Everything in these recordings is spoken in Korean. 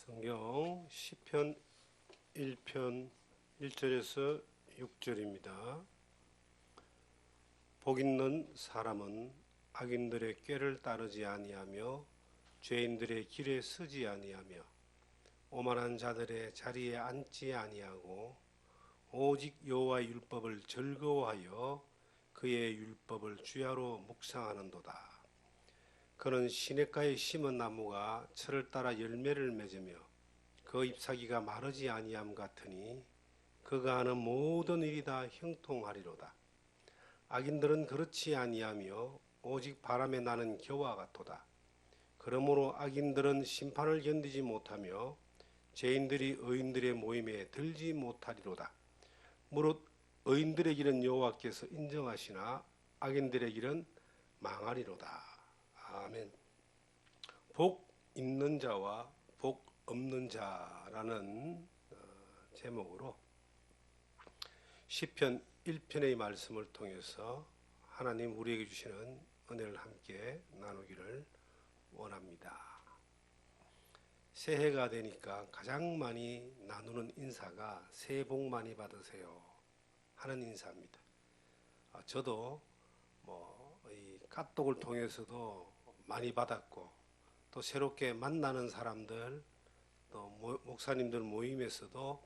성경 시편 1편 1절에서 6절입니다. 복 있는 사람은 악인들의 꾀를 따르지 아니하며 죄인들의 길에 서지 아니하며 오만한 자들의 자리에 앉지 아니하고 오직 여호와의 율법을 즐거워하여 그의 율법을 주야로 묵상하는도다. 그는 시냇가에 심은 나무가 철을 따라 열매를 맺으며 그 잎사귀가 마르지 아니함 같으니 그가 하는 모든 일이 다 형통하리로다. 악인들은 그렇지 아니하며 오직 바람에 나는 겨와 같도다. 그러므로 악인들은 심판을 견디지 못하며 죄인들이 의인들의 모임에 들지 못하리로다. 무릇 의인들의 길은 여호와께서 인정하시나 악인들의 길은 망하리로다. 아멘. 복 있는 자와 복 없는 자라는 제목으로 시편 1편의 말씀을 통해서 하나님 우리에게 주시는 은혜를 함께 나누기를 원합니다. 새해가 되니까 가장 많이 나누는 인사가 새해 복 많이 받으세요 하는 인사입니다. 저도 이 카톡을 통해서도 많이 받았고 또 새롭게 만나는 사람들 또 목사님들 모임에서도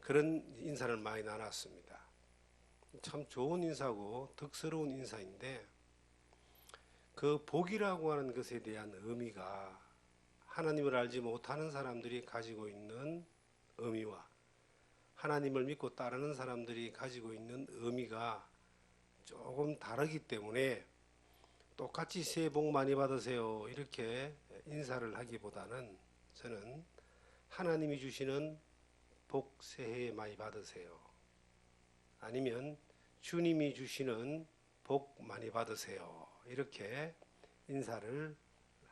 그런 인사를 많이 나눴습니다. 참 좋은 인사고 덕스러운 인사인데 그 복이라고 하는 것에 대한 의미가 하나님을 알지 못하는 사람들이 가지고 있는 의미와 하나님을 믿고 따르는 사람들이 가지고 있는 의미가 조금 다르기 때문에 똑같이 새해 복 많이 받으세요 이렇게 인사를 하기보다는 저는 하나님이 주시는 복 새해 많이 받으세요 아니면 주님이 주시는 복 많이 받으세요 이렇게 인사를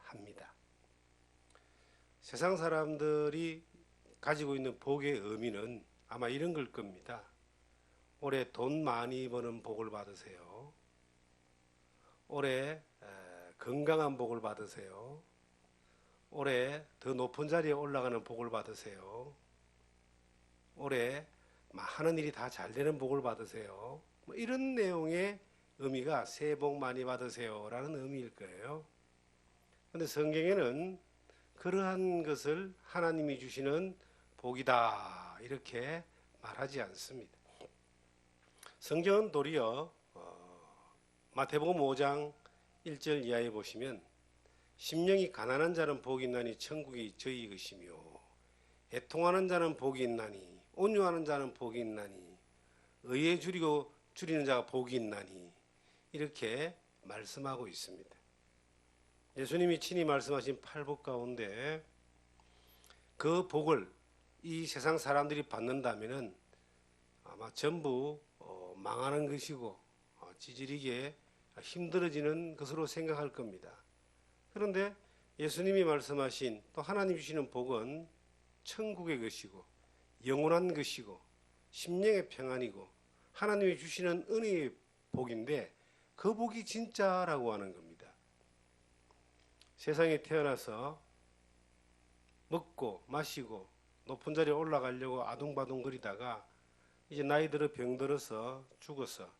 합니다. 세상 사람들이 가지고 있는 복의 의미는 아마 이런 걸 겁니다. 올해 돈 많이 버는 복을 받으세요. 올해 건강한 복을 받으세요. 올해 더 높은 자리에 올라가는 복을 받으세요. 올해 많은 일이 다 잘 되는 복을 받으세요. 이런 내용의 의미가 새해 복 많이 받으세요 라는 의미일 거예요. 그런데 성경에는 그러한 것을 하나님이 주시는 복이다 이렇게 말하지 않습니다. 성경은 도리어 마태복음 5장 1절 이하에 보시면 심령이 가난한 자는 복이 있나니 천국이 저희 것이며 애통하는 자는 복이 있나니 온유하는 자는 복이 있나니 의에 줄이는 자가 복이 있나니 이렇게 말씀하고 있습니다. 예수님이 친히 말씀하신 8복 가운데 그 복을 이 세상 사람들이 받는다면은 아마 전부 망하는 것이고 지지리게 힘들어지는 것으로 생각할 겁니다. 그런데 예수님이 말씀하신 또 하나님 주시는 복은 천국의 것이고 영원한 것이고 심령의 평안이고 하나님이 주시는 은혜의 복인데 그 복이 진짜라고 하는 겁니다. 세상에 태어나서 먹고 마시고 높은 자리에 올라가려고 아둥바둥거리다가 이제 나이 들어 병들어서 죽어서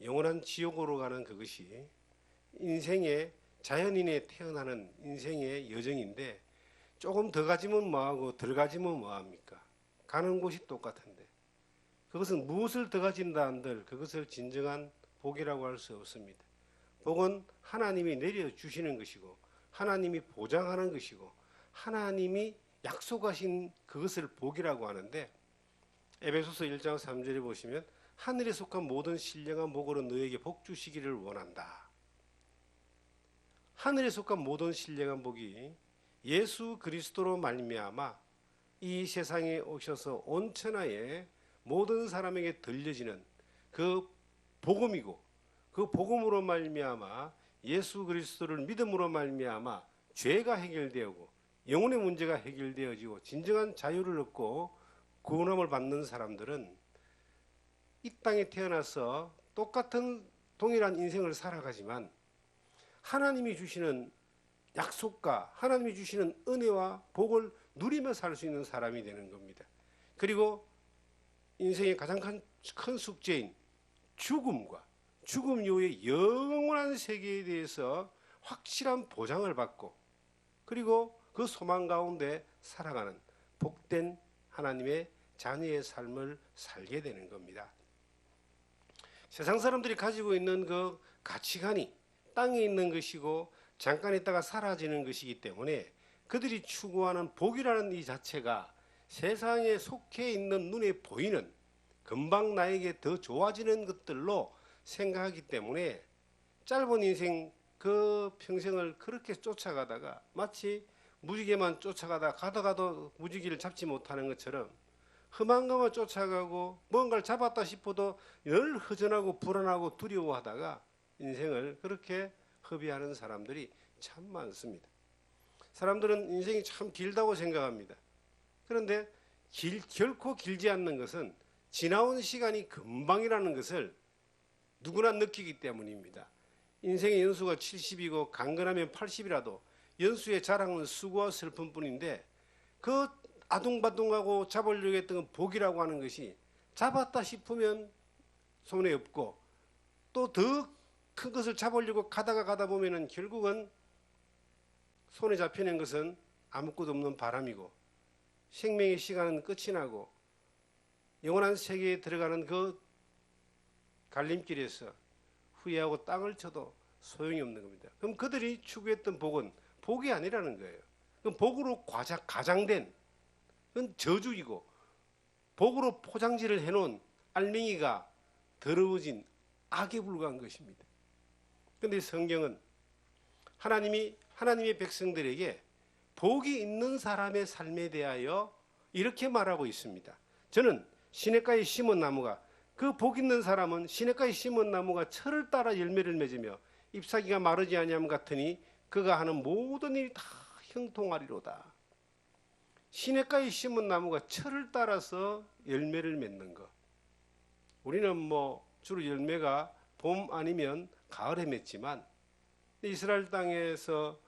영원한 지옥으로 가는 그것이 인생의 자연인에 태어나는 인생의 여정인데 조금 더 가지면 뭐하고 덜 가지면 뭐합니까? 가는 곳이 똑같은데 그것은 무엇을 더 가진다 한들 그것을 진정한 복이라고 할 수 없습니다. 복은 하나님이 내려주시는 것이고 하나님이 보장하는 것이고 하나님이 약속하신 그것을 복이라고 하는데 에베소서 1장 3절에 보시면 하늘에 속한 모든 신령한 복으로 너에게 복 주시기를 원한다. 하늘에 속한 모든 신령한 복이 예수 그리스도로 말미암아 이 세상에 오셔서 온 천하에 모든 사람에게 들려지는 그 복음이고 그 복음으로 말미암아 예수 그리스도를 믿음으로 말미암아 죄가 해결되고 영혼의 문제가 해결되어지고 진정한 자유를 얻고 구원함을 받는 사람들은 이 땅에 태어나서 똑같은 동일한 인생을 살아가지만 하나님이 주시는 약속과 하나님이 주시는 은혜와 복을 누리며 살 수 있는 사람이 되는 겁니다. 그리고 인생의 가장 큰 숙제인 죽음과 죽음 이후의 영원한 세계에 대해서 확실한 보장을 받고 그리고 그 소망 가운데 살아가는 복된 하나님의 자녀의 삶을 살게 되는 겁니다. 세상 사람들이 가지고 있는 그 가치관이 땅에 있는 것이고 잠깐 있다가 사라지는 것이기 때문에 그들이 추구하는 복이라는 이 자체가 세상에 속해 있는 눈에 보이는 금방 나에게 더 좋아지는 것들로 생각하기 때문에 짧은 인생 그 평생을 그렇게 쫓아가다가 마치 무지개만 쫓아가다 가다가도 무지개를 잡지 못하는 것처럼 험한 것만 쫓아가고 뭔가를 잡았다 싶어도 늘 허전하고 불안하고 두려워하다가 인생을 그렇게 허비하는 사람들이 참 많습니다. 사람들은 인생이 참 길다고 생각합니다. 그런데 결코 길지 않는 것은 지나온 시간이 금방이라는 것을 누구나 느끼기 때문입니다. 인생의 연수가 70이고 강건하면 80이라도 연수의 자랑은 수고와 슬픔뿐인데 그 아둥바둥하고 잡으려고 했던 복이라고 하는 것이 잡았다 싶으면 손에 없고 또 더 큰 것을 잡으려고 가다 보면은 결국은 손에 잡히는 것은 아무것도 없는 바람이고 생명의 시간은 끝이 나고 영원한 세계에 들어가는 그 갈림길에서 후회하고 땅을 쳐도 소용이 없는 겁니다. 그럼 그들이 추구했던 복은 복이 아니라는 거예요. 그럼 복으로 가장된 그건 저주이고 복으로 포장지를 해놓은 알맹이가 더러워진 악에 불과한 것입니다. 그런데 성경은 하나님의 백성들에게 복이 있는 사람의 삶에 대하여 이렇게 말하고 있습니다. 저는 시냇가에 심은 나무가 그 복 있는 사람은 시냇가에 심은 나무가 철을 따라 열매를 맺으며 잎사귀가 마르지 아니함 같으니 그가 하는 모든 일이 다 형통하리로다. 시냇가에 심은 나무가 철을 따라서 열매를 맺는 것. 우리는 주로 열매가 봄 아니면 가을에 맺지만 이스라엘 땅에서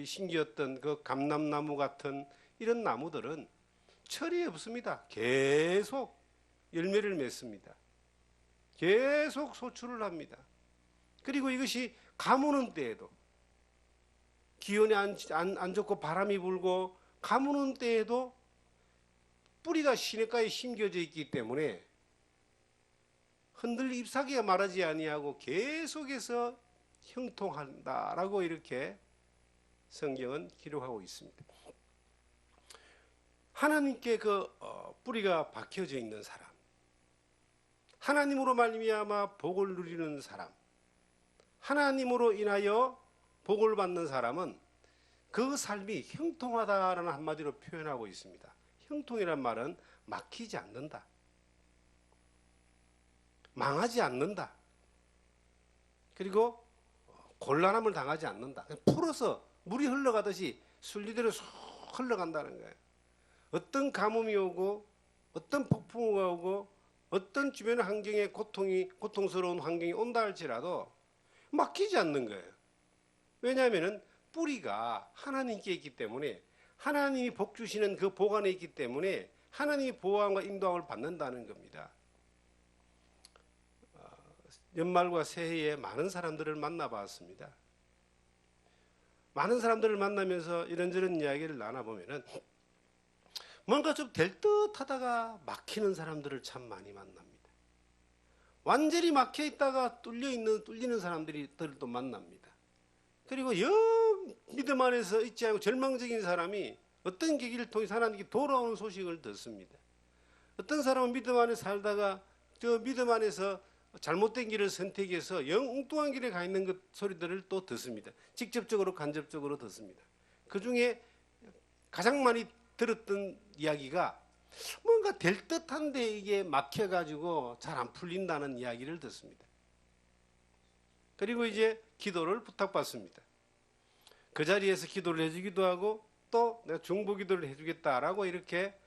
심기었던 그 감람나무 같은 이런 나무들은 철이 없습니다. 계속 열매를 맺습니다. 계속 소출을 합니다. 그리고 이것이 가무는 때에도 기온이 안 좋고 바람이 불고 가무는 때에도 뿌리가 시냇가에 심겨져 있기 때문에 흔들 잎사귀가 마르지 아니하고 계속해서 형통한다라고 이렇게 성경은 기록하고 있습니다. 하나님께 뿌리가 박혀져 있는 사람, 하나님으로 말미암아 복을 누리는 사람, 하나님으로 인하여 복을 받는 사람은 그 삶이 형통하다라는 한마디로 표현하고 있습니다. 형통이란 말은 막히지 않는다, 망하지 않는다, 그리고 곤란함을 당하지 않는다. 풀어서 물이 흘러가듯이 순리대로 쏙 흘러간다는 거예요. 어떤 가뭄이 오고 어떤 폭풍우가 오고 어떤 주변 환경에 고통스러운 환경이 온다 할지라도 막히지 않는 거예요. 왜냐하면 뿌리가 하나님께 있기 때문에 하나님이 복 주시는 그 복 안에 있기 때문에 하나님의 보호함과 인도함을 받는다는 겁니다. 연말과 새해에 많은 사람들을 만나봤습니다. 많은 사람들을 만나면서 이런저런 이야기를 나눠보면은 뭔가 좀 될 듯 하다가 막히는 사람들을 참 많이 만납니다. 완전히 막혀 있다가 뚫리는 사람들도 만납니다. 그리고 영 믿음 안에서 있지 않고 절망적인 사람이 어떤 계기를 통해 하나님께 돌아오는 소식을 듣습니다. 어떤 사람은 믿음 안에 살다가 저 믿음 안에서 잘못된 길을 선택해서 영 엉뚱한 길에 가 있는 것 소리들을 또 듣습니다. 직접적으로 간접적으로 듣습니다. 그 중에 가장 많이 들었던 이야기가 뭔가 될 듯한데 이게 막혀가지고 잘 안 풀린다는 이야기를 듣습니다. 그리고 이제 기도를 부탁받습니다. 그 자리에서 기도를 해주기도 하고 또 내가 중보 기도를 해주겠다라고 이렇게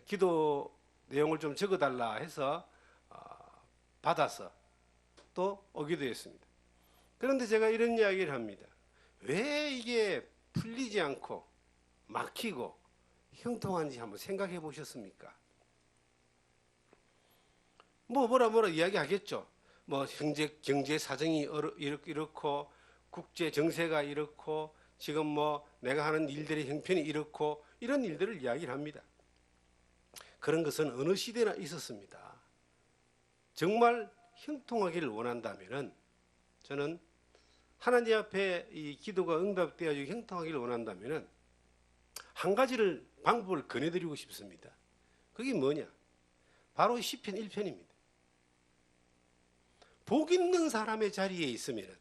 기도 내용을 좀 적어달라 해서 받아서 또 오기도 했습니다. 그런데 제가 이런 이야기를 합니다. 왜 이게 풀리지 않고 막히고 형통한지 한번 생각해 보셨습니까? 뭐라 이야기하겠죠. 뭐 경제 사정이 이렇고 국제 정세가 이렇고 지금 뭐 내가 하는 일들의 형편이 이렇고 이런 일들을 이야기를 합니다. 그런 것은 어느 시대나 있었습니다. 정말 형통하기를 원한다면은 저는 하나님 앞에 이 기도가 응답되어 형통하기를 원한다면은 한 가지를 방법을 권해드리고 싶습니다. 그게 뭐냐? 바로 시편 1편입니다. 복 있는 사람의 자리에 있으면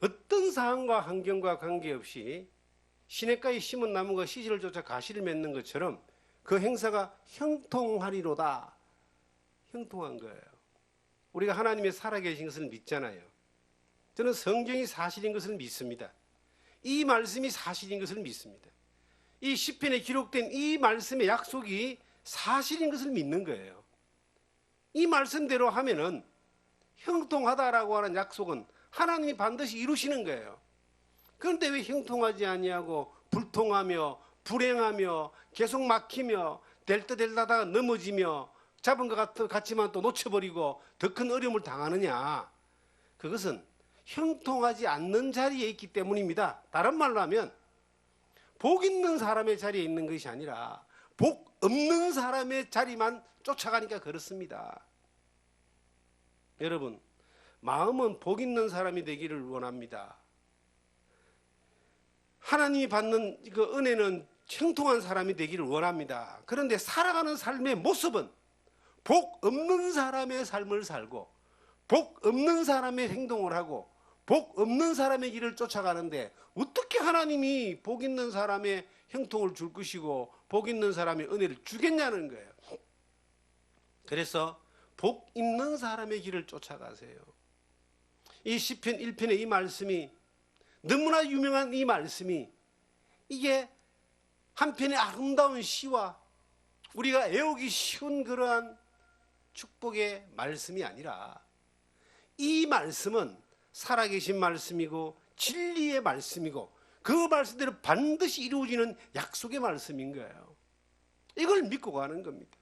어떤 상황과 환경과 관계없이 시냇가에 심은 나무가 시절을 쫓아 가시를 맺는 것처럼 그 행사가 형통하리로다. 형통한 거예요. 우리가 하나님의 살아계신 것을 믿잖아요. 저는 성경이 사실인 것을 믿습니다. 이 말씀이 사실인 것을 믿습니다. 이 시편에 기록된 이 말씀의 약속이 사실인 것을 믿는 거예요. 이 말씀대로 하면은 형통하다라고 하는 약속은 하나님이 반드시 이루시는 거예요. 그런데 왜 형통하지 아니하고 불통하며 불행하며 계속 막히며 될 듯 하다가 넘어지며 잡은 것 같지만 또 놓쳐버리고 더 큰 어려움을 당하느냐? 그것은 형통하지 않는 자리에 있기 때문입니다. 다른 말로 하면 복 있는 사람의 자리에 있는 것이 아니라 복 없는 사람의 자리만 쫓아가니까 그렇습니다. 여러분, 마음은 복 있는 사람이 되기를 원합니다. 하나님이 받는 그 은혜는 형통한 사람이 되기를 원합니다. 그런데 살아가는 삶의 모습은 복 없는 사람의 삶을 살고 복 없는 사람의 행동을 하고 복 없는 사람의 길을 쫓아가는데 어떻게 하나님이 복 있는 사람의 형통을 줄 것이고 복 있는 사람의 은혜를 주겠냐는 거예요. 그래서 복 있는 사람의 길을 쫓아가세요. 이 시편 1편의 이 말씀이 너무나 유명한 이 말씀이 이게 한편의 아름다운 시와 우리가 애우기 쉬운 그러한 축복의 말씀이 아니라 이 말씀은 살아계신 말씀이고 진리의 말씀이고 그 말씀대로 반드시 이루어지는 약속의 말씀인 거예요. 이걸 믿고 가는 겁니다.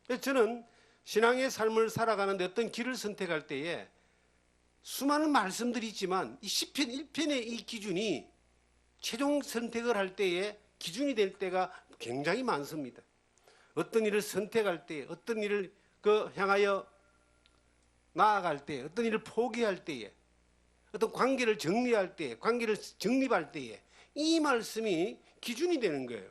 그래서 저는 신앙의 삶을 살아가는데 어떤 길을 선택할 때에 수많은 말씀들이 있지만 이 시편 1편의 이 기준이 최종 선택을 할 때에 기준이 될 때가 굉장히 많습니다. 어떤 일을 선택할 때, 어떤 일을 향하여 나아갈 때, 어떤 일을 포기할 때에, 어떤 관계를 정리할 때, 관계를 정립할 때에 이 말씀이 기준이 되는 거예요.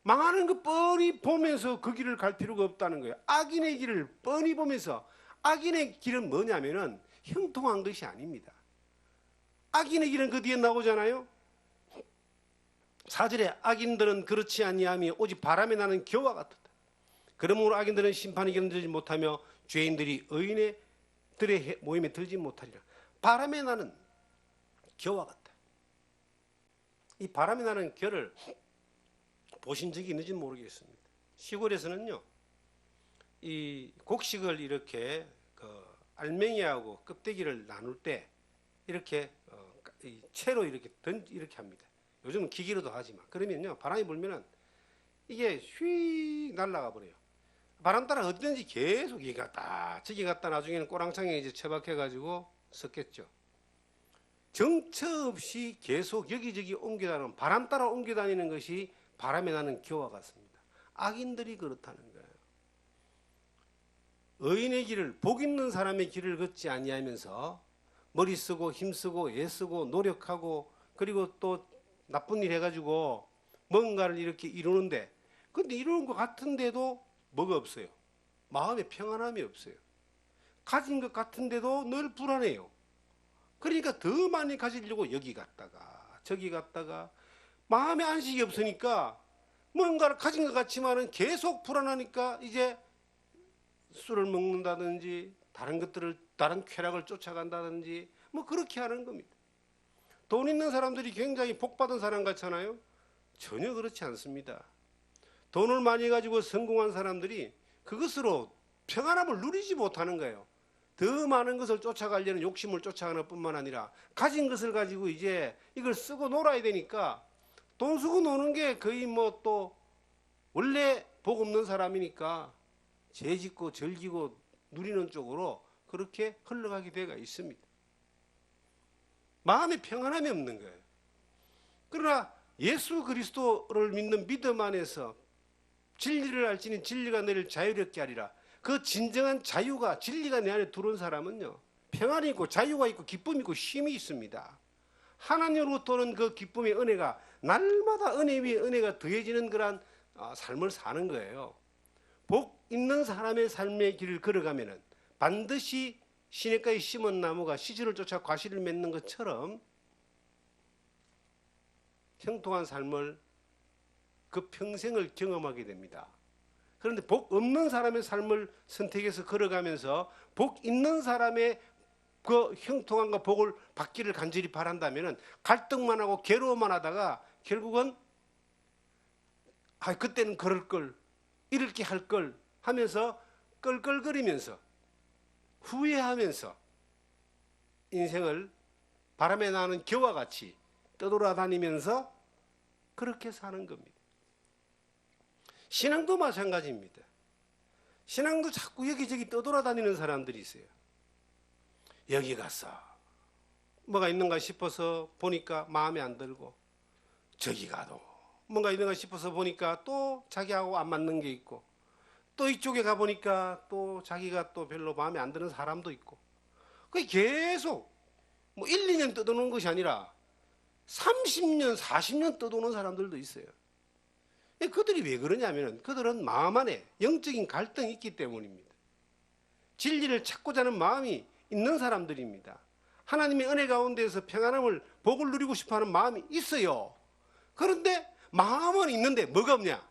망하는 거 뻔히 보면서 그 길을 갈 필요가 없다는 거예요. 악인의 길을 뻔히 보면서 악인의 길은 뭐냐면은 형통한 것이 아닙니다. 악인의 길은 그 뒤에 나오잖아요. 4절에 악인들은 그렇지 아니하며 오직 바람에 나는 겨와 같았다. 그러므로 악인들은 심판이 견디지 못하며 죄인들이 의인들의 모임에 들지 못하리라. 바람에 나는 겨와 같다. 이 바람에 나는 겨를 보신 적이 있는지 모르겠습니다. 시골에서는요, 이 곡식을 이렇게 알맹이하고 껍데기를 나눌 때 이렇게 채로 이렇게 합니다. 요즘은 기계로도 하지만 그러면요 바람이 불면은 이게 휙 날아가 버려요. 바람 따라 어디든지 계속 여기 갔다 저기 갔다 나중에는 꼬랑창에 이제 처박혀 가지고 섞겠죠. 정처 없이 계속 여기저기 옮겨다니는 바람 따라 옮겨다니는 것이 바람에 나는 겨와 같습니다. 악인들이 그렇다는 거예요. 의인의 길을 복 있는 사람의 길을 걷지 아니하면서 머리 쓰고 힘쓰고 애쓰고 노력하고 그리고 또 나쁜 일 해가지고 뭔가를 이렇게 이루는데 근데 이루는 것 같은데도 뭐가 없어요. 마음에 평안함이 없어요. 가진 것 같은데도 늘 불안해요. 그러니까 더 많이 가지려고 여기 갔다가 저기 갔다가 마음에 안식이 없으니까 뭔가를 가진 것 같지만은 계속 불안하니까 이제 술을 먹는다든지 다른 쾌락을 쫓아간다든지 뭐 그렇게 하는 겁니다. 돈 있는 사람들이 굉장히 복받은 사람 같잖아요. 전혀 그렇지 않습니다. 돈을 많이 가지고 성공한 사람들이 그것으로 평안함을 누리지 못하는 거예요. 더 많은 것을 쫓아가려는 욕심을 쫓아가는 뿐만 아니라 가진 것을 가지고 이제 이걸 쓰고 놀아야 되니까 돈 쓰고 노는 게 거의 뭐 또 원래 복 없는 사람이니까 죄 짓고 즐기고 누리는 쪽으로 그렇게 흘러가게 되어 있습니다. 마음에 평안함이 없는 거예요. 그러나 예수 그리스도를 믿는 믿음 안에서 진리를 알지니 진리가 너를 자유롭게 하리라. 그 진정한 자유가 진리가 내 안에 들어온 사람은요, 평안이 있고 자유가 있고 기쁨이 있고 쉼이 있습니다. 하나님으로부터는 그 기쁨의 은혜가 날마다 은혜 위에 은혜가 더해지는 그런 삶을 사는 거예요. 복 있는 사람의 삶의 길을 걸어가면은 반드시 시냇가에 심은 나무가 시절을 쫓아 과실을 맺는 것처럼 형통한 삶을 그 평생을 경험하게 됩니다. 그런데 복 없는 사람의 삶을 선택해서 걸어가면서 복 있는 사람의 그 형통함과 복을 받기를 간절히 바란다면 갈등만 하고 괴로워만 하다가 결국은 그때는 그럴 걸, 이렇게 할 걸 하면서 껄껄거리면서 후회하면서 인생을 바람에 나는 겨와 같이 떠돌아다니면서 그렇게 사는 겁니다. 신앙도 마찬가지입니다. 신앙도 자꾸 여기저기 떠돌아다니는 사람들이 있어요. 여기 가서 뭐가 있는가 싶어서 보니까 마음에 안 들고, 저기 가도 뭔가 있는가 싶어서 보니까 또 자기하고 안 맞는 게 있고, 또 이쪽에 가보니까 또 자기가 또 별로 마음에 안 드는 사람도 있고, 그게 계속 뭐 1, 2년 떠도는 것이 아니라 30년, 40년 떠도는 사람들도 있어요. 그들이 왜 그러냐면 그들은 마음 안에 영적인 갈등이 있기 때문입니다. 진리를 찾고자 하는 마음이 있는 사람들입니다. 하나님의 은혜 가운데에서 평안함을, 복을 누리고 싶어하는 마음이 있어요. 그런데 마음은 있는데 뭐가 없냐?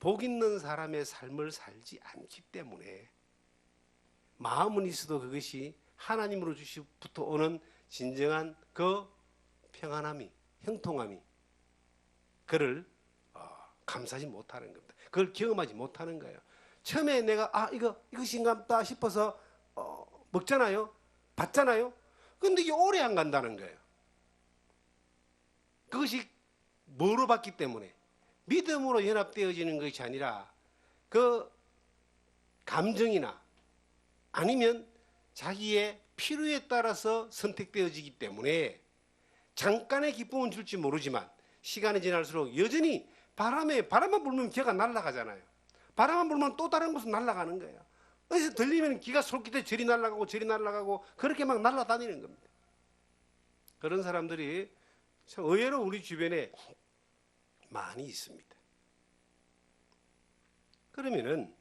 복 있는 사람의 삶을 살지 않기 때문에 마음은 있어도 그것이 하나님으로 주시부터 오는 진정한 그 평안함이, 형통함이 그를 감사하지 못하는 겁니다. 그걸 경험하지 못하는 거예요. 처음에 내가 이것인가 싶어서 먹잖아요, 받잖아요. 근데 이게 오래 안 간다는 거예요. 그것이 뭐로 받기 때문에? 믿음으로 연합되어지는 것이 아니라 그 감정이나 아니면 자기의 필요에 따라서 선택되어지기 때문에 잠깐의 기쁨은 줄지 모르지만 시간이 지날수록 여전히 바람만 불면 기가 날아가잖아요. 바람만 불면 또 다른 곳으로 날아가는 거예요. 그래서 들리면 기가 솔깃해 저리 날아가고 저리 날아가고 그렇게 막 날아다니는 겁니다. 그런 사람들이 참 의외로 우리 주변에 많이 있습니다. 그러면은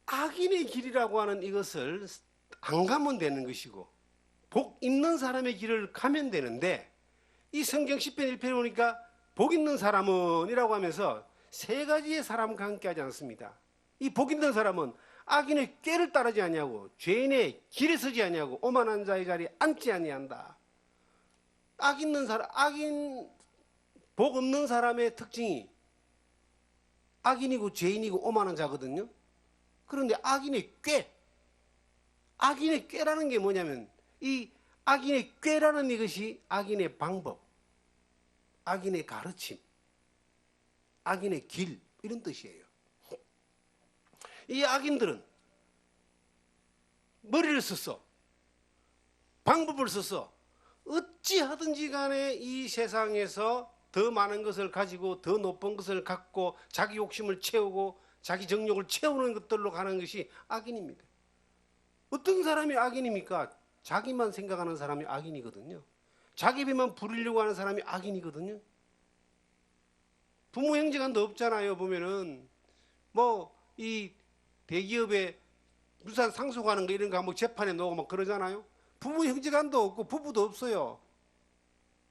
악인의 길이라고 하는 이것을 안 가면 되는 것이고 복 있는 사람의 길을 가면 되는데, 이 성경 10편 1편에 보니까 복 있는 사람은 이라고 하면서 세 가지의 사람과 함께 하지 않습니다. 이 복 있는 사람은 악인의 꾀를 따르지 아니하고 죄인의 길에 서지 아니하고 오만한 자의 자리에 앉지 아니한다. 복 없는 사람의 특징이 악인이고 죄인이고 오만한 자거든요. 그런데 악인의 꾀라는 게 뭐냐면, 이 악인의 꾀라는 이것이 악인의 방법, 악인의 가르침, 악인의 길, 이런 뜻이에요. 이 악인들은 머리를 썼어, 방법을 썼어. 어찌하든지 간에 이 세상에서 더 많은 것을 가지고 더 높은 것을 갖고 자기 욕심을 채우고 자기 정욕을 채우는 것들로 가는 것이 악인입니다. 어떤 사람이 악인입니까? 자기만 생각하는 사람이 악인이거든요. 자기 배만 부리려고 하는 사람이 악인이거든요. 부모 형제간도 없잖아요. 보면은 뭐 이 대기업에 유산 상속하는 거 이런 거 한번 재판에 놓고 막 그러잖아요. 부모 형제간도 없고 부부도 없어요.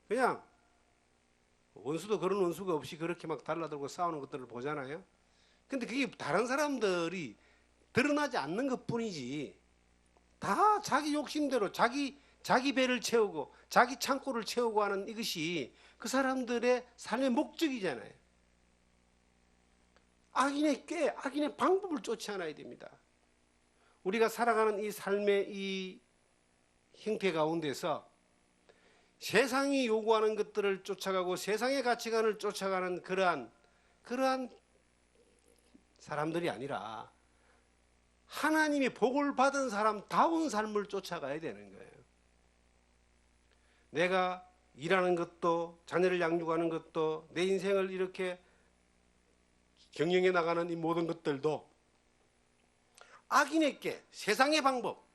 그냥 원수도 그런 원수가 없이 그렇게 막 달라들고 싸우는 것들을 보잖아요. 근데 그게 다른 사람들이 드러나지 않는 것뿐이지, 다 자기 욕심대로 자기 배를 채우고 자기 창고를 채우고 하는 이것이 그 사람들의 삶의 목적이잖아요. 악인의 꾀, 악인의 방법을 쫓지 않아야 됩니다. 우리가 살아가는 이 삶의 이 형태 가운데서 세상이 요구하는 것들을 쫓아가고 세상의 가치관을 쫓아가는 그러한 사람들이 아니라 하나님의 복을 받은 사람다운 삶을 쫓아가야 되는 거예요. 내가 일하는 것도, 자녀를 양육하는 것도, 내 인생을 이렇게 경영해 나가는 이 모든 것들도 악인에게 세상의 방법,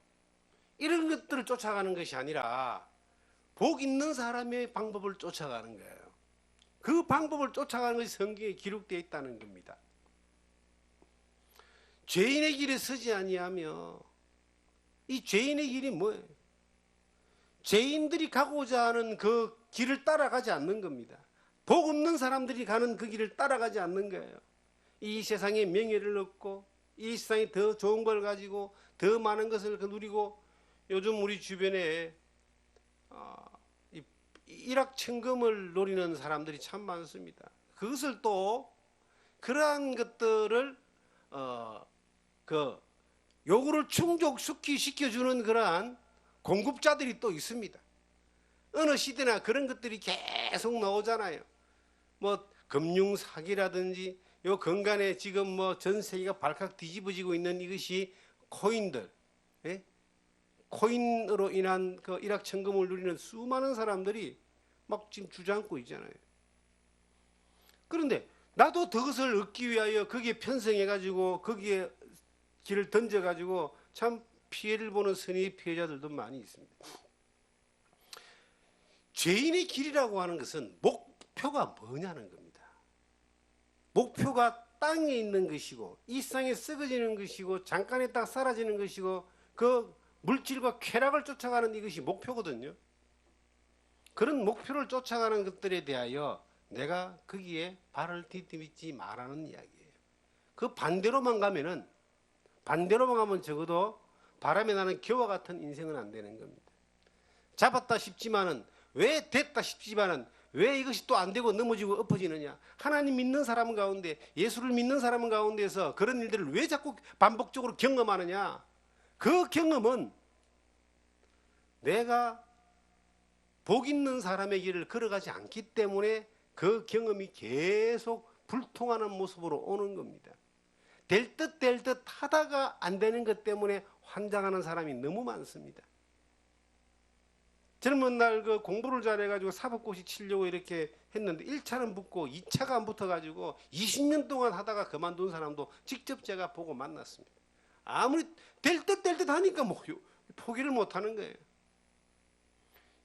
이런 것들을 쫓아가는 것이 아니라 복 있는 사람의 방법을 쫓아가는 거예요. 그 방법을 쫓아가는 것이 성경에 기록되어 있다는 겁니다. 죄인의 길에 서지 아니하며, 이 죄인의 길이 뭐예요? 죄인들이 가고자 하는 그 길을 따라가지 않는 겁니다. 복 없는 사람들이 가는 그 길을 따라가지 않는 거예요. 이 세상에 명예를 얻고 이 세상에 더 좋은 걸 가지고 더 많은 것을 누리고, 요즘 우리 주변에 일확천금을 노리는 사람들이 참 많습니다. 그것을 또 그러한 것들을 요구를 충족시켜주는 그러한 공급자들이 또 있습니다. 어느 시대나 그런 것들이 계속 나오잖아요. 뭐 금융 사기라든지, 요 근간에 지금 뭐 전 세계가 발칵 뒤집어지고 있는 이것이 코인들, 예? 코인으로 인한 그 일확천금을 누리는 수많은 사람들이 막 지금 주저앉고 있잖아요. 그런데 나도 그것을 얻기 위하여 거기에 편성해가지고 거기에 길을 던져가지고 참 피해를 보는 선의 피해자들도 많이 있습니다. 죄인의 길이라고 하는 것은 목표가 뭐냐는 겁니다. 목표가 땅에 있는 것이고 이 세상에 썩어지는 것이고 잠깐에 딱 사라지는 것이고 그 물질과 쾌락을 쫓아가는 이것이 목표거든요. 그런 목표를 쫓아가는 것들에 대하여 내가 거기에 발을 디디미지 말라는 이야기예요. 그 반대로만 가면 적어도 바람에 나는 겨와 같은 인생은 안 되는 겁니다. 잡았다 싶지만은, 왜 됐다 싶지만은 왜 이것이 또 안 되고 넘어지고 엎어지느냐? 하나님 믿는 사람 가운데, 예수를 믿는 사람 가운데서 그런 일들을 왜 자꾸 반복적으로 경험하느냐? 그 경험은 내가 복 있는 사람의 길을 걸어가지 않기 때문에 그 경험이 계속 불통하는 모습으로 오는 겁니다. 될 듯 하다가 안 되는 것 때문에 환장하는 사람이 너무 많습니다. 젊은 날 그 공부를 잘해가지고 사법고시 치려고 이렇게 했는데 1차는 붙고 2차가 안 붙어가지고 20년 동안 하다가 그만둔 사람도 직접 제가 보고 만났습니다. 아무리 될 듯 하니까 뭐 포기를 못 하는 거예요.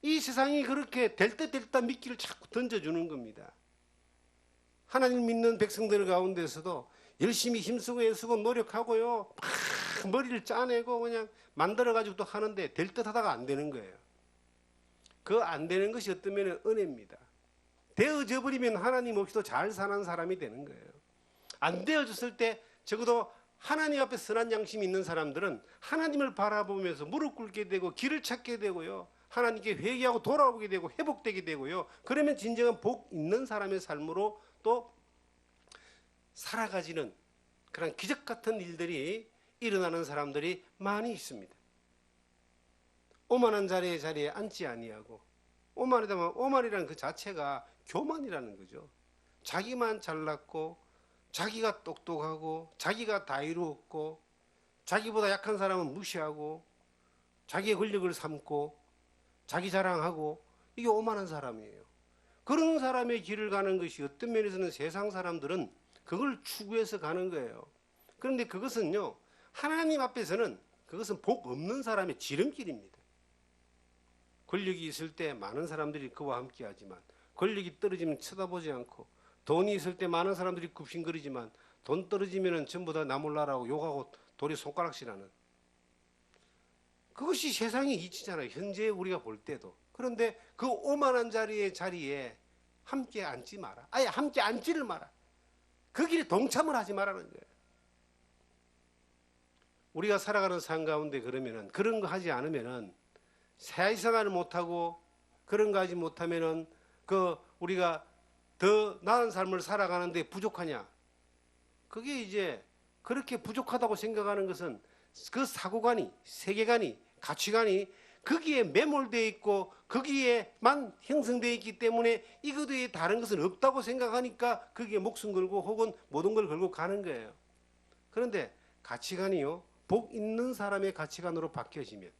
이 세상이 그렇게 될 듯 미끼를 자꾸 던져주는 겁니다. 하나님 믿는 백성들 가운데서도 열심히 힘쓰고 애쓰고 노력하고요, 막 머리를 짜내고 그냥 만들어가지고 또 하는데 될 듯 하다가 안 되는 거예요. 그 안 되는 것이 어떠면 은혜입니다. 되어져 버리면 하나님 없이도 잘 사는 사람이 되는 거예요. 안 되어졌을 때 적어도 하나님 앞에 선한 양심이 있는 사람들은 하나님을 바라보면서 무릎 꿇게 되고 길을 찾게 되고요, 하나님께 회개하고 돌아오게 되고 회복되게 되고요, 그러면 진정한 복 있는 사람의 삶으로 또 살아가지는 그런 기적 같은 일들이 일어나는 사람들이 많이 있습니다. 오만한 자리에 앉지 아니하고, 오만이라는 그 자체가 교만이라는 거죠. 자기만 잘났고 자기가 똑똑하고 자기가 다 이루었고 자기보다 약한 사람은 무시하고 자기의 권력을 삼고 자기 자랑하고, 이게 오만한 사람이에요. 그런 사람의 길을 가는 것이 어떤 면에서는 세상 사람들은 그걸 추구해서 가는 거예요. 그런데 그것은요, 하나님 앞에서는 그것은 복 없는 사람의 지름길입니다. 권력이 있을 때 많은 사람들이 그와 함께 하지만 권력이 떨어지면 쳐다보지 않고, 돈이 있을 때 많은 사람들이 굽신거리지만 돈 떨어지면 전부 다 나 몰라라고 욕하고 도리 손가락질하는, 그것이 세상의 이치잖아요. 현재 우리가 볼 때도. 그런데 그 오만한 자리에 함께 앉지 마라. 아예 함께 앉지를 마라. 그 길에 동참을 하지 말라는 거예요. 우리가 살아가는 삶 가운데 그러면은, 그런 거 하지 않으면은, 사회생활을 못하고 그런 거 하지 못하면은 우리가 더 나은 삶을 살아가는데 부족하냐? 그게 이제 그렇게 부족하다고 생각하는 것은 그 사고관이, 세계관이, 가치관이 거기에 매몰되어 있고 거기에만 형성되어 있기 때문에 이것 외에 다른 것은 없다고 생각하니까 거기에 목숨 걸고 혹은 모든 걸 걸고 가는 거예요. 그런데 가치관이요, 복 있는 사람의 가치관으로 바뀌어지면,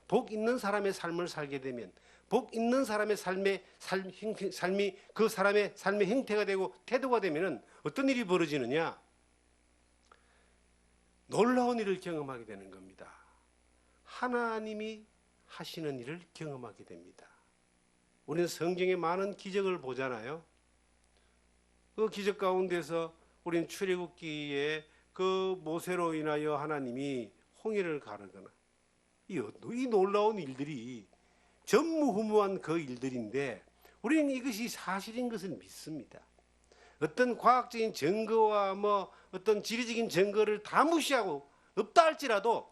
복 있는 사람의 삶을 살게 되면, 복 있는 사람의 삶이 그 사람의 삶의 형태가 되고 태도가 되면 어떤 일이 벌어지느냐? 놀라운 일을 경험하게 되는 겁니다. 하나님이 하시는 일을 경험하게 됩니다. 우리는 성경에 많은 기적을 보잖아요. 그 기적 가운데서 우리는 출애굽기에 그 모세로 인하여 하나님이 홍해를 가르거나 이 놀라운 일들이 전무후무한 그 일들인데 우리는 이것이 사실인 것을 믿습니다. 어떤 과학적인 증거와 어떤 지리적인 증거를 다 무시하고 없다 할지라도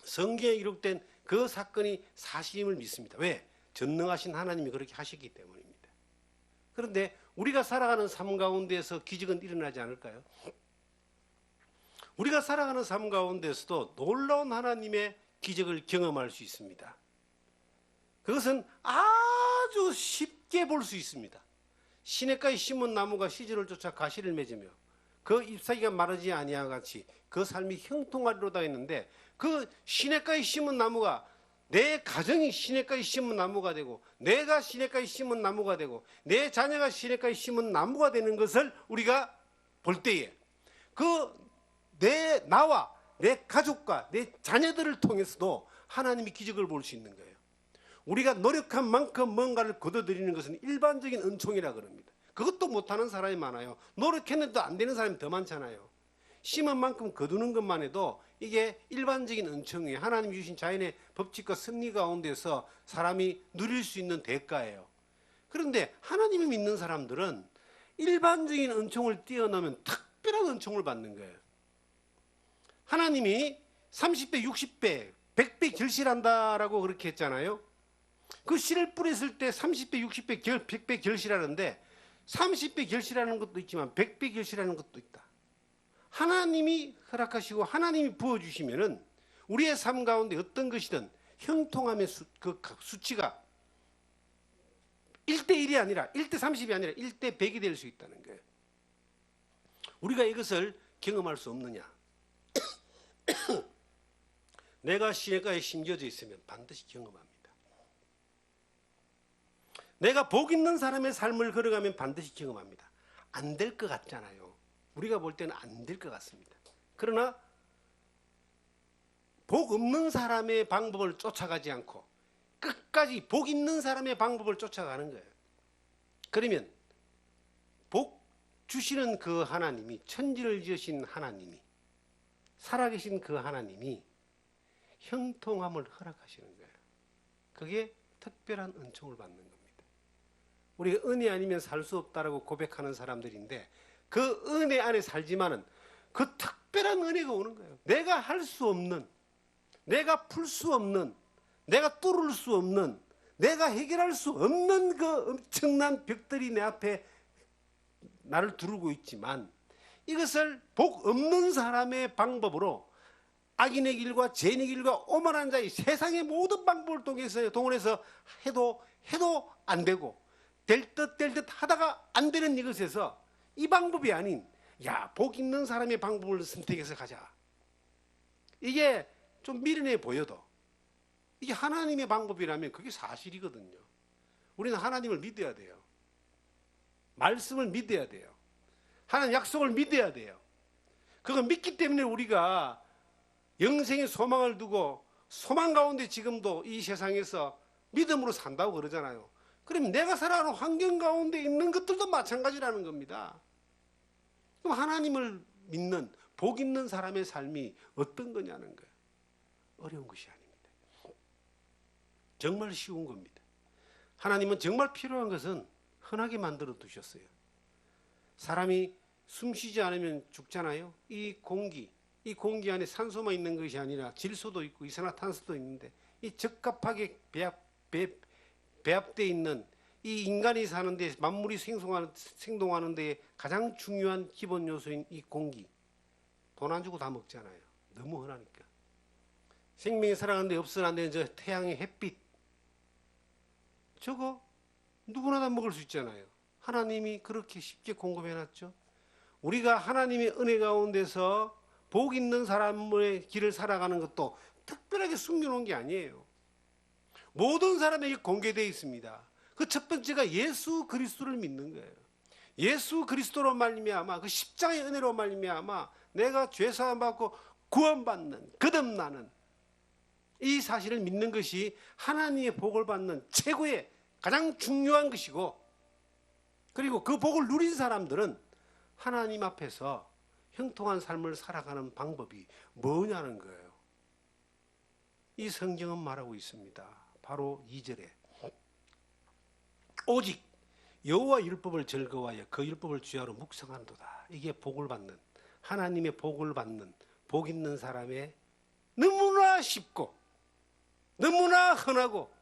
성경에 기록된 그 사건이 사실임을 믿습니다. 왜? 전능하신 하나님이 그렇게 하셨기 때문입니다. 그런데 우리가 살아가는 삶 가운데서 기적은 일어나지 않을까요? 우리가 살아가는 삶 가운데서도 놀라운 하나님의 기적을 경험할 수 있습니다. 그것은 아주 쉽게 볼 수 있습니다. 시냇가에 심은 나무가 시절을 쫓아 가시를 맺으며 그 잎사귀가 마르지 아니하 같이 그 삶이 형통하리로다 했는데 그 시냇가에 심은 나무가 내 가정이 시냇가에 심은 나무가 되고 내가 시냇가에 심은 나무가 되고 내 자녀가 시냇가에 심은 나무가 되는 것을 우리가 볼 때에 나와 내 가족과 내 자녀들을 통해서도 하나님이 기적을 볼 수 있는 거예요. 우리가 노력한 만큼 뭔가를 거둬들이는 것은 일반적인 은총이라 그럽니다. 그것도 못하는 사람이 많아요. 노력했는데도 안 되는 사람이 더 많잖아요. 심은 만큼 거두는 것만 해도 이게 일반적인 은총이에요. 하나님 주신 자연의 법칙과 섭리 가운데서 사람이 누릴 수 있는 대가예요. 그런데 하나님을 믿는 사람들은 일반적인 은총을 뛰어넘으면 특별한 은총을 받는 거예요. 하나님이 30배, 60배, 100배 결실한다라고 그렇게 했잖아요. 그 씨를 뿌렸을 때 30배, 60배, 100배 결실하는데 30배 결실하는 것도 있지만 100배 결실하는 것도 있다. 하나님이 허락하시고 하나님이 부어주시면은 우리의 삶 가운데 어떤 것이든 형통함의 그 수치가 1대1이 아니라 1대30이 아니라 1대100이 될 수 있다는 거예요. 우리가 이것을 경험할 수 없느냐? 내가 시냇가에 심겨져 있으면 반드시 경험합니다. 내가 복 있는 사람의 삶을 걸어가면 반드시 경험합니다. 안 될 것 같잖아요. 우리가 볼 때는 안 될 것 같습니다. 그러나 복 없는 사람의 방법을 쫓아가지 않고 끝까지 복 있는 사람의 방법을 쫓아가는 거예요. 그러면 복 주시는 그 하나님이, 천지를 지으신 하나님이, 살아계신 그 하나님이 형통함을 허락하시는 거예요. 그게 특별한 은총을 받는 겁니다. 우리가 은혜 아니면 살 수 없다라고 고백하는 사람들인데 그 은혜 안에 살지만은 그 특별한 은혜가 오는 거예요. 내가 할 수 없는, 내가 풀 수 없는, 내가 뚫을 수 없는, 내가 해결할 수 없는 그 엄청난 벽들이 내 앞에 나를 두르고 있지만 이것을 복 없는 사람의 방법으로 악인의 길과 죄인의 길과 오만한 자의 세상의 모든 방법을 동원해서 해도 안 되고 될 듯 하다가 안 되는 이것에서 이 방법이 아닌 복 있는 사람의 방법을 선택해서 가자. 이게 좀 미련해 보여도 이게 하나님의 방법이라면 그게 사실이거든요. 우리는 하나님을 믿어야 돼요. 말씀을 믿어야 돼요. 하나님 약속을 믿어야 돼요. 그걸 믿기 때문에 우리가 영생의 소망을 두고 소망 가운데 지금도 이 세상에서 믿음으로 산다고 그러잖아요. 그럼 내가 살아가는 환경 가운데 있는 것들도 마찬가지라는 겁니다. 그럼 하나님을 믿는 복 있는 사람의 삶이 어떤 거냐는 거예요. 어려운 것이 아닙니다. 정말 쉬운 겁니다. 하나님은 정말 필요한 것은 흔하게 만들어 두셨어요. 사람이 숨 쉬지 않으면 죽잖아요. 이 공기 안에 산소만 있는 것이 아니라 질소도 있고 이산화탄소도 있는데 이 적합하게 배합되어 있는 이 인간이 사는데 만물이 생동하는 데 가장 중요한 기본 요소인 이 공기 돈 안 주고 다 먹잖아요. 너무 흔하니까. 생명이 살아가는데 없어는 안 되는 저 태양의 햇빛, 저거 누구나 다 먹을 수 있잖아요. 하나님이 그렇게 쉽게 공급해놨죠. 우리가 하나님의 은혜 가운데서 복 있는 사람의 길을 살아가는 것도 특별하게 숨겨놓은 게 아니에요. 모든 사람에게 공개되어 있습니다. 그 첫 번째가 예수 그리스도를 믿는 거예요. 예수 그리스도로 말미암아, 그 십자가의 은혜로 말미암아 내가 죄사함 받고 구원받는, 거듭나는 이 사실을 믿는 것이 하나님의 복을 받는 최고의 가장 중요한 것이고, 그리고 그 복을 누린 사람들은 하나님 앞에서 형통한 삶을 살아가는 방법이 뭐냐는 거예요. 이 성경은 말하고 있습니다. 바로 2절에 오직 여호와 율법을 즐거워하여 그 율법을 주야로 묵상하는도다. 이게 복을 받는, 하나님의 복을 받는, 복 있는 사람의 너무나 쉽고 너무나 흔하고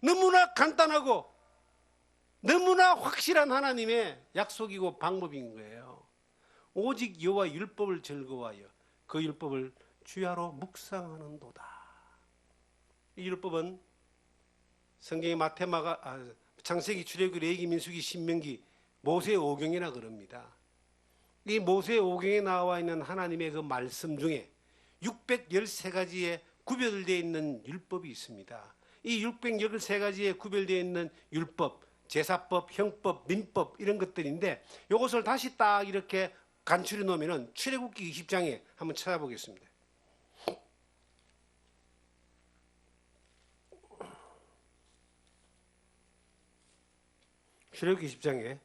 너무나 간단하고 너무나 확실한 하나님의 약속이고 방법인 거예요. 오직 여호와 율법을 즐거워하여 그 율법을 주야로 묵상하는도다. 이 율법은 성경의 창세기, 출애굽기, 레위기, 민수기, 신명기, 모세 오경이라 그럽니다. 이 모세 오경에 나와 있는 하나님의 그 말씀 중에 613가지의 구별되어 있는 율법이 있습니다. 이 613가지에 구별되어 있는 율법, 제사법, 형법, 민법 이런 것들인데 이것을 다시 딱 이렇게 간추려 놓으면 출애굽기 20장에 한번 찾아보겠습니다. 출애굽기 20장에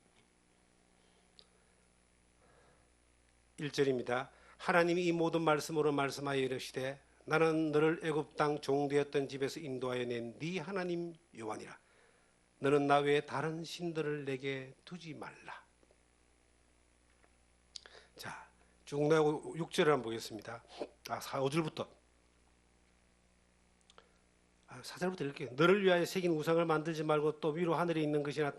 1절입니다. 하나님이 이 모든 말씀으로 말씀하여 이르시되 나는 너를 애굽 땅 종되었던 집에서 인도하여 낸 네 하나님 여호와니라. 너는 나 외에 다른 신들을 내게 두지 말라. 자, 쭉 나오고 6절을 한번 보겠습니다. 5절부터 4절부터 읽을게요. 너를 위하여 새긴 우상을 만들지 말고 또 위로 하늘에 있는 것이나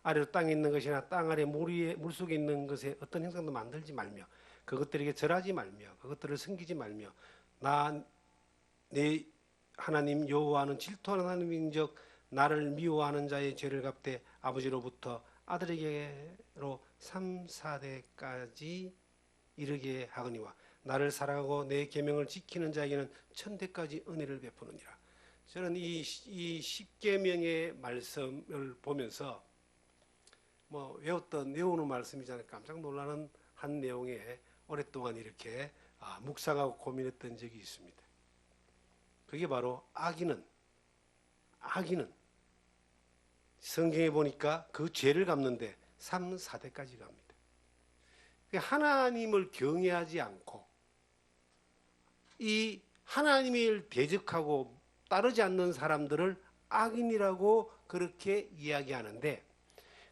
아래로 땅에 있는 것이나 땅 아래 물속에 있는 것에 어떤 형상도 만들지 말며 그것들에게 절하지 말며 그것들을 섬기지 말며 나 내 하나님 여호와는 질투하는 하나님인즉 나를 미워하는 자의 죄를 갚되 아버지로부터 아들에게로 3, 4대까지 이르게 하거니와 나를 사랑하고 내 계명을 지키는 자에게는 1000대까지 은혜를 베푸느니라. 저는 이 10계명의 말씀을 보면서 외우는 말씀이잖아요. 깜짝 놀라는 한 내용에 오랫동안 이렇게 묵상하고 고민했던 적이 있습니다. 그게 바로 악인은 성경에 보니까 그 죄를 갚는데 3, 4대까지 갑니다. 하나님을 경외하지 않고 이 하나님을 대적하고 따르지 않는 사람들을 악인이라고 그렇게 이야기하는데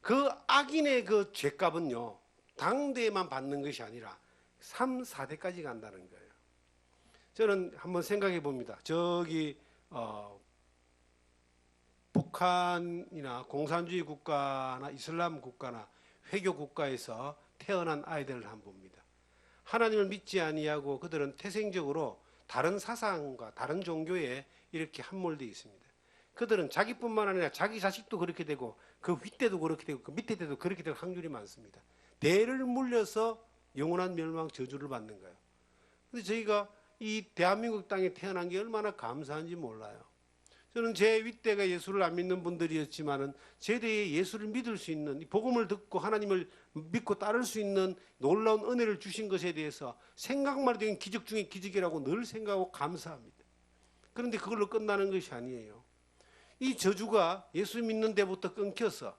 그 악인의 그 죄값은요 당대에만 받는 것이 아니라 3, 4대까지 간다는 거예요. 저는 한번 생각해 봅니다. 저기 북한이나 공산주의 국가나 이슬람 국가나 회교 국가에서 태어난 아이들을 한번 봅니다. 하나님을 믿지 아니하고 그들은 태생적으로 다른 사상과 다른 종교에 이렇게 함몰되어 있습니다. 그들은 자기뿐만 아니라 자기 자식도 그렇게 되고 그 윗대도 그렇게 되고 그 밑에 대도 그렇게 될 확률이 많습니다. 대를 물려서 영원한 멸망 저주를 받는 거예요. 근데 저희가 이 대한민국 땅에 태어난 게 얼마나 감사한지 몰라요. 저는 제 윗대가 예수를 안 믿는 분들이었지만은 제 대에 예수를 믿을 수 있는 복음을 듣고 하나님을 믿고 따를 수 있는 놀라운 은혜를 주신 것에 대해서 생각만 해도 기적 중에 기적이라고 늘 생각하고 감사합니다. 그런데 그걸로 끝나는 것이 아니에요. 이 저주가 예수 믿는 데부터 끊겨서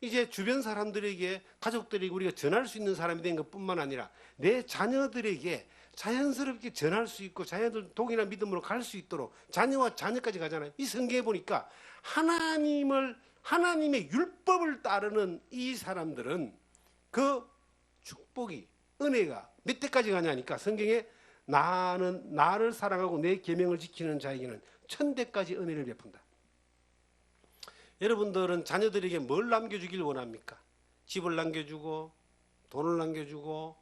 이제 주변 사람들에게 가족들에게 우리가 전할 수 있는 사람이 된 것뿐만 아니라 내 자녀들에게 자연스럽게 전할 수 있고 자녀들 독이나 믿음으로 갈 수 있도록 자녀와 자녀까지 가잖아요. 이 성경에 보니까 하나님의 율법을 따르는 이 사람들은 그 축복이 은혜가 몇 대까지 가냐니까 성경에 나는 나를 사랑하고 내 계명을 지키는 자에게는 1000대까지 은혜를 베푼다. 여러분들은 자녀들에게 뭘 남겨주길 원합니까? 집을 남겨주고 돈을 남겨주고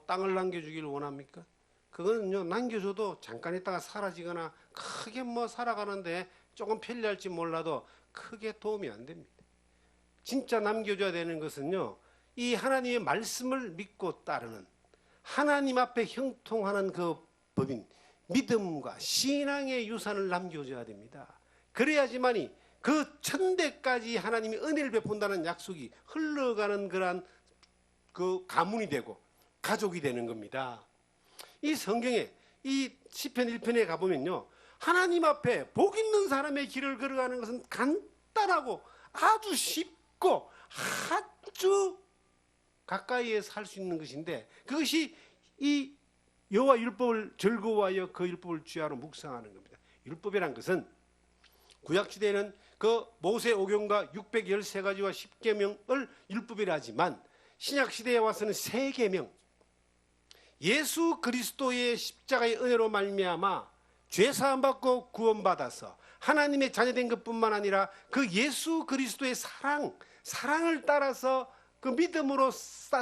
땅을 남겨주길 원합니까? 그 그거는요 남겨줘도 잠깐 있다가 사라지거나 크게 뭐 살아가는데 조금 편리할지 몰라도 크게 도움이 안 됩니다. 진짜 남겨줘야 되는 것은요 이 하나님의 말씀을 믿고 따르는 하나님 앞에 형통하는 그 법인 믿음과 신앙의 유산을 남겨줘야 됩니다. 그래야지만이 그 천대까지 하나님이 은혜를 베푼다는 약속이 흘러가는 그러한 그 가문이 되고 가족이 되는 겁니다. 이 성경에 이 시편 1편에 가보면요 하나님 앞에 복 있는 사람의 길을 걸어가는 것은 간단하고 아주 쉽고 아주 가까이에 살 수 있는 것인데 그것이 이 여호와 율법을 즐거워하여 그 율법을 주야로 묵상하는 겁니다. 율법이란 것은 구약시대에는 그 모세오경과 613가지와 10계명을 율법이라 하지만 신약시대에 와서는 세계명 예수 그리스도의 십자가의 은혜로 말미암아 죄사함 받고 구원받아서 하나님의 자녀된 것뿐만 아니라 그 예수 그리스도의 사랑을 따라서 그 믿음으로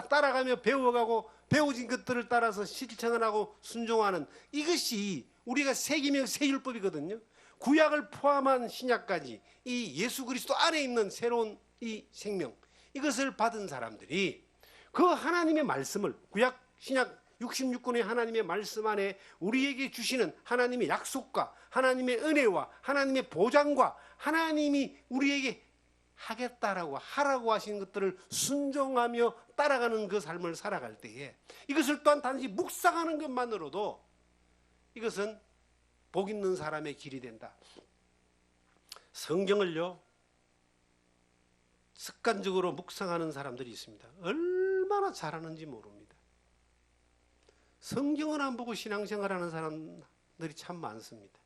따라가며 배워가고 배워진 것들을 따라서 실천을 하고 순종하는 이것이 우리가 세계명 세율법이거든요. 구약을 포함한 신약까지 이 예수 그리스도 안에 있는 새로운 이 생명 이것을 받은 사람들이 그 하나님의 말씀을 구약 신약 66권의 하나님의 말씀 안에 우리에게 주시는 하나님의 약속과 하나님의 은혜와 하나님의 보장과 하나님이 우리에게 하겠다라고 하라고 하신 것들을 순종하며 따라가는 그 삶을 살아갈 때에 이것을 또한 단지 묵상하는 것만으로도 이것은 복 있는 사람의 길이 된다. 성경을요 습관적으로 묵상하는 사람들이 있습니다. 얼마나 잘하는지 모릅니다. 성경을 안 보고 신앙생활하는 사람들이 참 많습니다.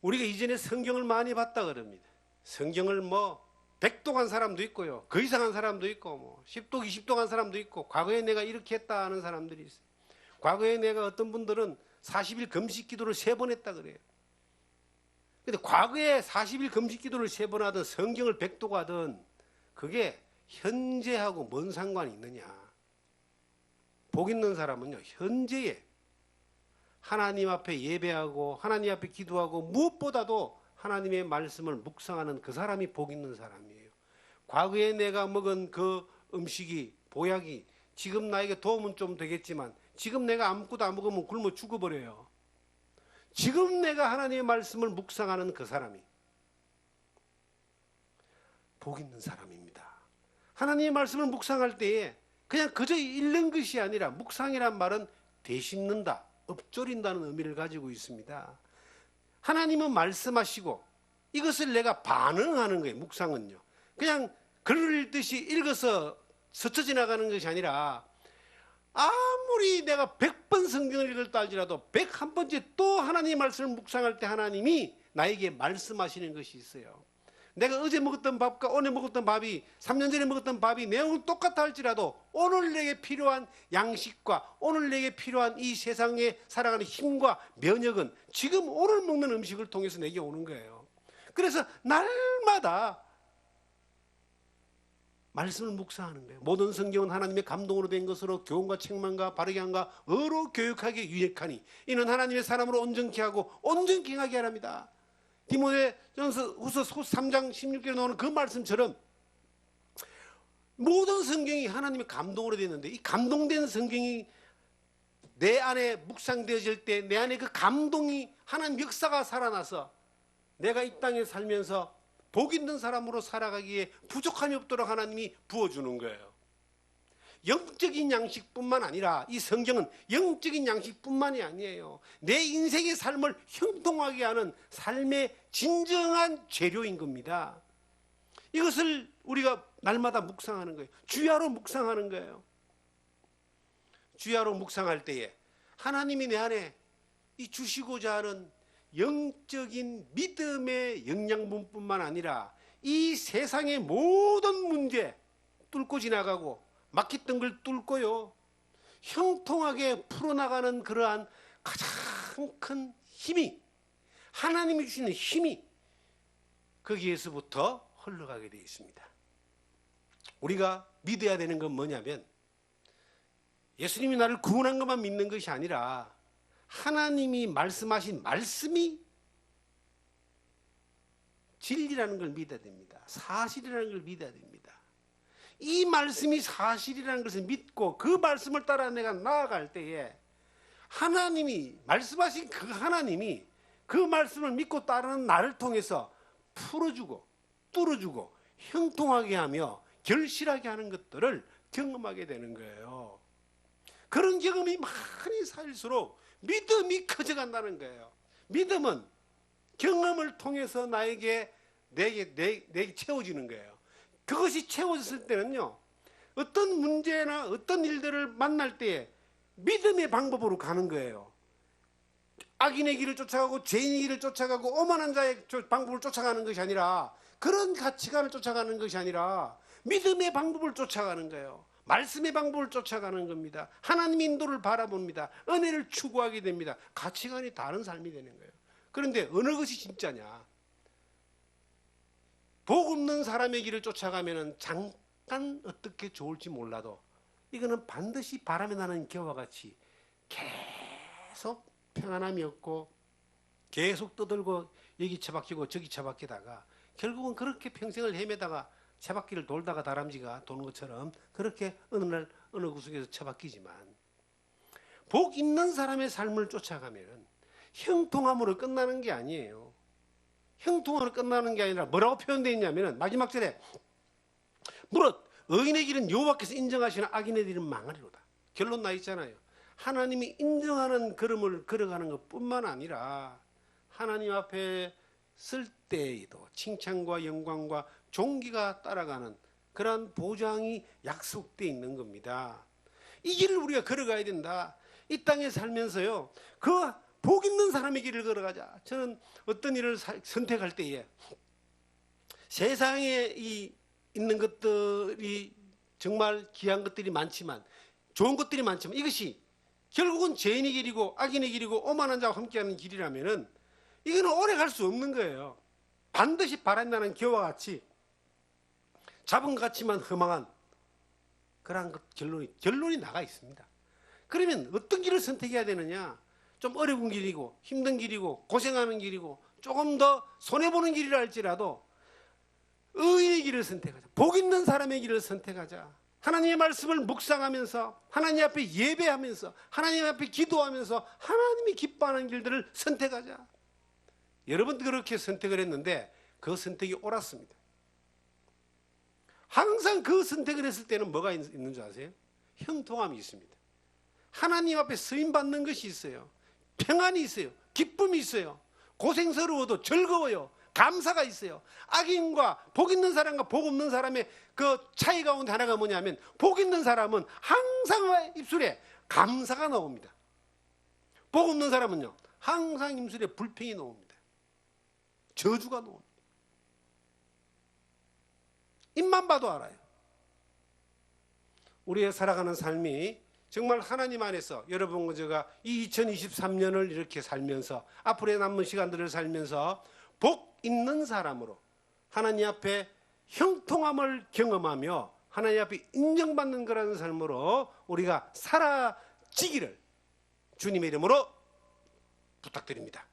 우리가 이전에 성경을 많이 봤다 그럽니다. 성경을 뭐 100독 한 사람도 있고요. 그 이상 한 사람도 있고 뭐 10독, 20독 한 사람도 있고 과거에 내가 이렇게 했다 하는 사람들이 있어요. 과거에 내가 어떤 분들은 40일 금식 기도를 3번 했다 그래요. 근데 과거에 40일 금식 기도를 3번 하든 성경을 100독 하든 그게 현재하고 뭔 상관이 있느냐. 복 있는 사람은요 현재에 하나님 앞에 예배하고 하나님 앞에 기도하고 무엇보다도 하나님의 말씀을 묵상하는 그 사람이 복 있는 사람이에요. 과거에 내가 먹은 그 음식이 보약이 지금 나에게 도움은 좀 되겠지만 지금 내가 아무것도 안 먹으면 굶어 죽어버려요. 지금 내가 하나님의 말씀을 묵상하는 그 사람이 복 있는 사람입니다. 하나님의 말씀을 묵상할 때에 그냥 그저 읽는 것이 아니라 묵상이란 말은 되씹는다, 엎조린다는 의미를 가지고 있습니다. 하나님은 말씀하시고 이것을 내가 반응하는 거예요. 묵상은요. 그냥 글을 읽듯이 읽어서 스쳐 지나가는 것이 아니라 아무리 내가 100번 성경을 읽었다 할지라도 101번째 또 하나님의 말씀을 묵상할 때 하나님이 나에게 말씀하시는 것이 있어요. 내가 어제 먹었던 밥과 오늘 먹었던 밥이 3년 전에 먹었던 밥이 내용은 똑같아 할지라도 오늘 내게 필요한 양식과 오늘 내게 필요한 이 세상에 살아가는 힘과 면역은 지금 오늘 먹는 음식을 통해서 내게 오는 거예요. 그래서 날마다 말씀을 묵상하는 거예요. 모든 성경은 하나님의 감동으로 된 것으로 교훈과 책망과 바르게 함과 의로 교육하게 유익하니 이는 하나님의 사람으로 온전케 하고 온전케 하게 하랍니다. 디모데전서 3장 16절에 나오는 그 말씀처럼 모든 성경이 하나님의 감동으로 되었는데 이 감동된 성경이 내 안에 묵상되어질 때 내 안에 그 감동이 하나님 역사가 살아나서 내가 이 땅에 살면서 복 있는 사람으로 살아가기에 부족함이 없도록 하나님이 부어주는 거예요. 영적인 양식뿐만 아니라 이 성경은 영적인 양식뿐만이 아니에요. 내 인생의 삶을 형통하게 하는 삶의 진정한 재료인 겁니다. 이것을 우리가 날마다 묵상하는 거예요. 주야로 묵상하는 거예요. 주야로 묵상할 때에 하나님이 내 안에 이 주시고자 하는 영적인 믿음의 영양분뿐만 아니라 이 세상의 모든 문제 뚫고 지나가고 막혔던 걸 뚫고요 형통하게 풀어나가는 그러한 가장 큰 힘이 하나님이 주시는 힘이 거기에서부터 흘러가게 되어 있습니다. 우리가 믿어야 되는 건 뭐냐면 예수님이 나를 구원한 것만 믿는 것이 아니라 하나님이 말씀하신 말씀이 진리라는 걸 믿어야 됩니다. 사실이라는 걸 믿어야 됩니다. 이 말씀이 사실이라는 것을 믿고 그 말씀을 따라 내가 나아갈 때에 하나님이 말씀하신 그 하나님이 그 말씀을 믿고 따르는 나를 통해서 풀어주고 뚫어주고 형통하게 하며 결실하게 하는 것들을 경험하게 되는 거예요. 그런 경험이 많이 쌓일수록 믿음이 커져간다는 거예요. 믿음은 경험을 통해서 내게 채워지는 거예요. 그것이 채워졌을 때는요, 어떤 문제나 어떤 일들을 만날 때에 믿음의 방법으로 가는 거예요. 악인의 길을 쫓아가고 죄인의 길을 쫓아가고 오만한 자의 방법을 쫓아가는 것이 아니라, 그런 가치관을 쫓아가는 것이 아니라 믿음의 방법을 쫓아가는 거예요. 말씀의 방법을 쫓아가는 겁니다. 하나님 인도를 바라봅니다. 은혜를 추구하게 됩니다. 가치관이 다른 삶이 되는 거예요. 그런데 어느 것이 진짜냐? 복 없는 사람의 길을 쫓아가면 잠깐 어떻게 좋을지 몰라도 이거는 반드시 바람에 나는 겨와 같이 계속 평안함이 없고 계속 떠들고 여기 처박히고 저기 처박히다가 결국은 그렇게 평생을 헤매다가 처박기를 돌다가 다람쥐가 도는 것처럼 그렇게 어느 날 어느 구석에서 처박히지만, 복 있는 사람의 삶을 쫓아가면 형통함으로 끝나는 게 아니에요. 형통함으로 끝나는 게 아니라 뭐라고 표현되어 있냐면 마지막 절에 무릇 의인의 길은 여호와께서 인정하시는 악인의 길은 망하리로다. 결론 나 있잖아요. 하나님이 인정하는 걸음을 걸어가는 것뿐만 아니라 하나님 앞에 쓸 때에도 칭찬과 영광과 존귀가 따라가는 그러한 보장이 약속되어 있는 겁니다. 이 길을 우리가 걸어가야 된다. 이 땅에 살면서요, 그 복 있는 사람의 길을 걸어가자. 저는 어떤 일을 선택할 때에 세상에 있는 것들이 정말 귀한 것들이 많지만, 좋은 것들이 많지만, 이것이 결국은 죄인의 길이고 악인의 길이고 오만한 자와 함께하는 길이라면은 이거는 오래 갈 수 없는 거예요. 반드시 바람이 나는 겨와 같이 잡은 것 같지만 허망한 그러한 결론이 나가 있습니다. 그러면 어떤 길을 선택해야 되느냐? 좀 어려운 길이고 힘든 길이고 고생하는 길이고 조금 더 손해보는 길이라 할지라도 의의 길을 선택하자. 복 있는 사람의 길을 선택하자. 하나님의 말씀을 묵상하면서 하나님 앞에 예배하면서 하나님 앞에 기도하면서 하나님이 기뻐하는 길들을 선택하자. 여러분 그렇게 선택을 했는데 그 선택이 옳았습니다. 항상 그 선택을 했을 때는 뭐가 있는 줄 아세요? 형통함이 있습니다. 하나님 앞에 쓰임받는 것이 있어요. 평안이 있어요. 기쁨이 있어요. 고생스러워도 즐거워요. 감사가 있어요. 악인과 복 있는 사람과 복 없는 사람의 그 차이 가운데 하나가 뭐냐면, 복 있는 사람은 항상 입술에 감사가 나옵니다. 복 없는 사람은요, 항상 입술에 불평이 나옵니다. 저주가 나옵니다. 입만 봐도 알아요. 우리의 살아가는 삶이 정말 하나님 안에서, 여러분과 제가 이 2023년을 이렇게 살면서 앞으로의 남은 시간들을 살면서 복 있는 사람으로 하나님 앞에 형통함을 경험하며 하나님 앞에 인정받는 그런 삶으로 우리가 살아지기를 주님의 이름으로 부탁드립니다.